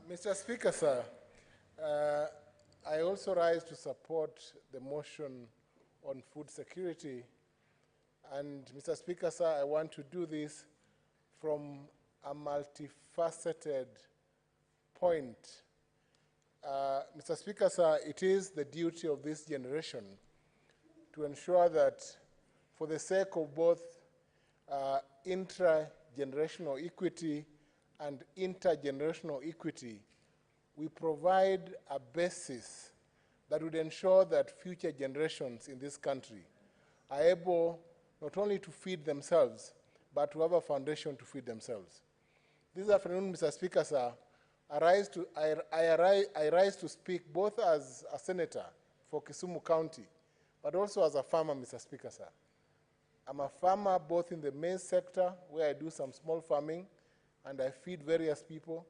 Mr. Speaker, sir, I also rise to support the motion on food security. And Mr. Speaker, sir, I want to do this from a multifaceted point. Mr. Speaker, sir, it is the duty of this generation to ensure that for the sake of both intra-generational equity and intergenerational equity, we provide a basis that would ensure that future generations in this country are able not only to feed themselves, but to have a foundation to feed themselves. This afternoon, Mr. Speaker, sir, I rise to speak both as a senator for Kisumu County, but also as a farmer, Mr. Speaker, sir. I'm a farmer both in the maize sector, where I do some small farming, and I feed various people.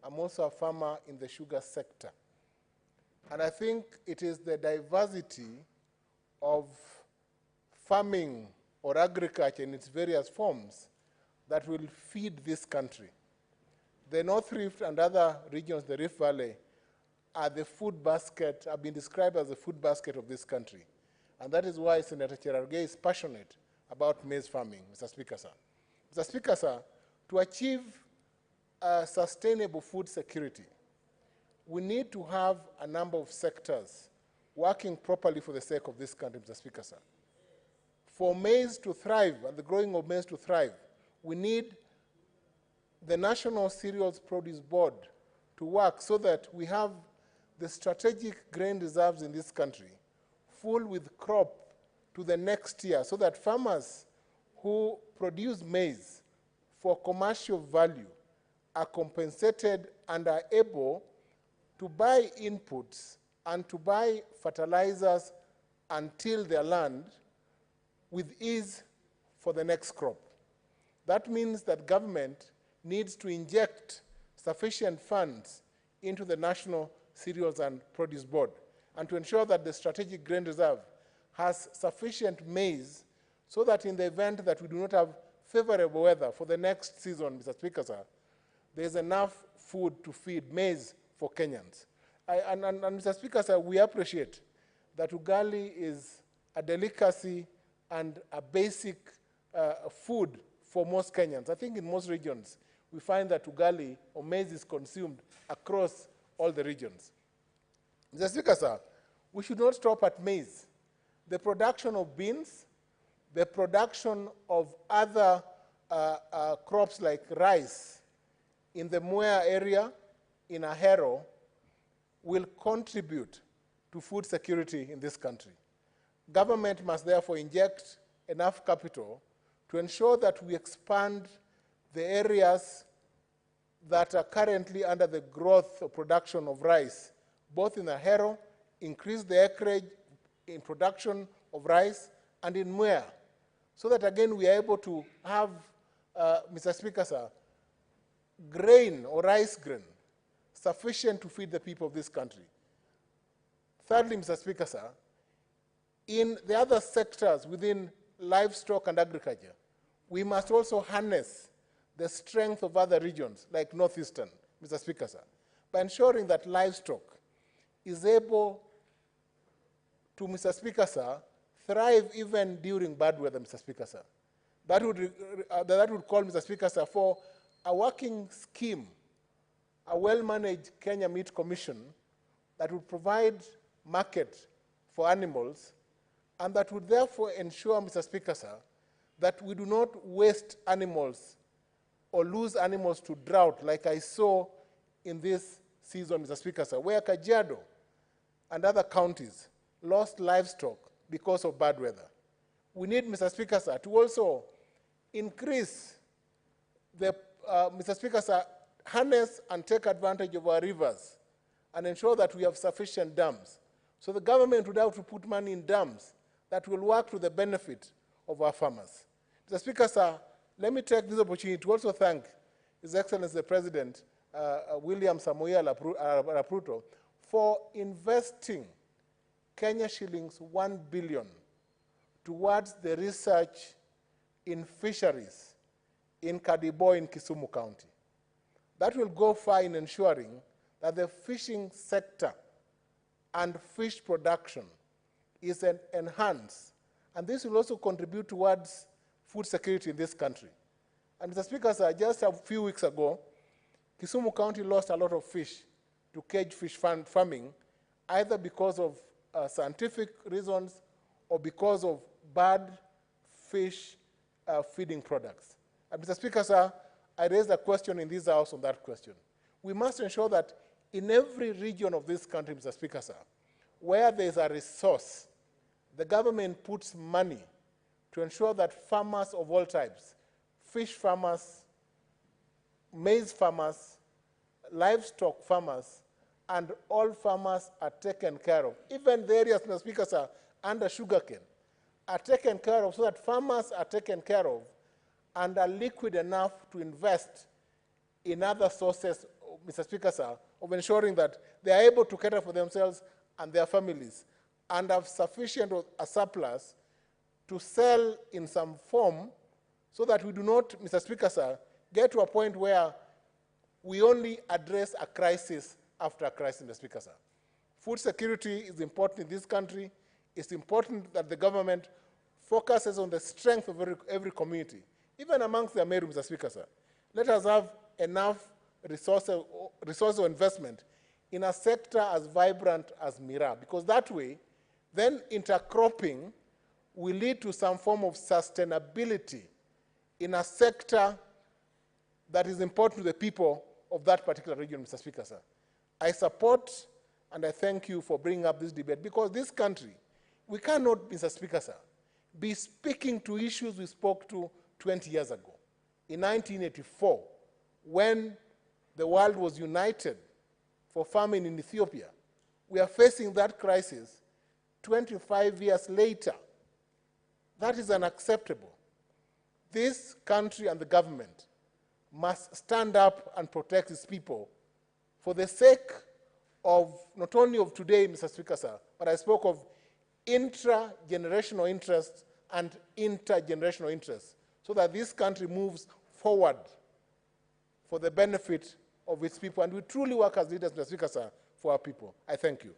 I'm also a farmer in the sugar sector. And I think it is the diversity of farming or agriculture in its various forms that will feed this country. The North Rift and other regions, the Rift Valley, are the food basket, have been described as the food basket of this country. And that is why Senator Cherargei is passionate about maize farming, Mr. Speaker, sir. Mr. Speaker, sir, to achieve sustainable food security, we need to have a number of sectors working properly for the sake of this country, Mr. Speaker, sir. For maize to thrive and the growing of maize to thrive, we need the National Cereals Produce Board to work so that we have the strategic grain reserves in this country full with crop to the next year, so that farmers who produce maize for commercial value are compensated and are able to buy inputs and to buy fertilizers and till their land with ease for the next crop. That means that government needs to inject sufficient funds into the National Cereals and Produce Board and to ensure that the strategic grain reserve has sufficient maize so that in the event that we do not have favorable weather for the next season, Mr. Speaker, sir, there's enough food to feed maize for Kenyans. And Mr. Speaker, sir, we appreciate that ugali is a delicacy and a basic food for most Kenyans. I think in most regions, we find that ugali or maize is consumed across all the regions. Mr. Speaker, sir, we should not stop at maize. The production of beans, the production of other crops like rice in the Mwea area, in Ahero, will contribute to food security in this country. Government must therefore inject enough capital to ensure that we expand the areas that are currently under the growth of production of rice, both in Ahero, increase the acreage in production of rice, and in Mwea, so that again we are able to have, Mr. Speaker, sir, grain or rice grain sufficient to feed the people of this country. Thirdly, Mr. Speaker, sir, in the other sectors within livestock and agriculture, we must also harness the strength of other regions like Northeastern, Mr. Speaker, sir, by ensuring that livestock is able to, Mr. Speaker, sir, thrive even during bad weather, Mr. Speaker, sir. That would call, Mr. Speaker, sir, for a working scheme, a well-managed Kenya Meat Commission that would provide market for animals and that would therefore ensure, Mr. Speaker, sir, that we do not waste animals or lose animals to drought like I saw in this season, Mr. Speaker, sir, where Kajiado and other counties lost livestock because of bad weather. We need, Mr. Speaker, sir, to also increase the, Mr. Speaker, sir, harness and take advantage of our rivers and ensure that we have sufficient dams. So the government would have to put money in dams that will work to the benefit of our farmers. Mr. Speaker, sir, let me take this opportunity to also thank His Excellency the President, William Samoei Arap Ruto, for investing Kenya shillings 1 billion towards the research in fisheries in Kadibo in Kisumu County. That will go far in ensuring that the fishing sector and fish production is enhanced, and this will also contribute towards food security in this country. And Mr. Speaker, sir, just a few weeks ago, Kisumu County lost a lot of fish to cage fish farming, either because of scientific reasons or because of bad fish feeding products. And Mr. Speaker, sir, I raised a question in this House on that question. We must ensure that in every region of this country, Mr. Speaker, sir, where there is a resource, the government puts money to ensure that farmers of all types, fish farmers, maize farmers, livestock farmers, and all farmers are taken care of. Even the areas, Mr. Speaker, sir, under sugarcane are taken care of, so that farmers are taken care of and are liquid enough to invest in other sources, Mr. Speaker, sir, of ensuring that they are able to cater for themselves and their families and have sufficient a surplus to sell in some form, so that we do not, Mr. Speaker, sir, get to a point where we only address a crisis after a crisis, Mr. Speaker, sir. Food security is important in this country. It's important that the government focuses on the strength of every community, even amongst the Meru, Mr. Speaker, sir. Let us have enough resources or investment in a sector as vibrant as Mira, because that way, then intercropping will lead to some form of sustainability in a sector that is important to the people of that particular region, Mr. Speaker, sir. I support and I thank you for bringing up this debate, because this country, we cannot, Mr. Speaker, sir, be speaking to issues we spoke to 20 years ago. In 1984, when the world was united for famine in Ethiopia, we are facing that crisis 25 years later. That is unacceptable. This country and the government must stand up and protect its people for the sake of not only of today, Mr. Speaker, sir, but I spoke of intra-generational interests and intergenerational interests, so that this country moves forward for the benefit of its people, and we truly work as leaders, Mr. Speaker, sir, for our people. I thank you.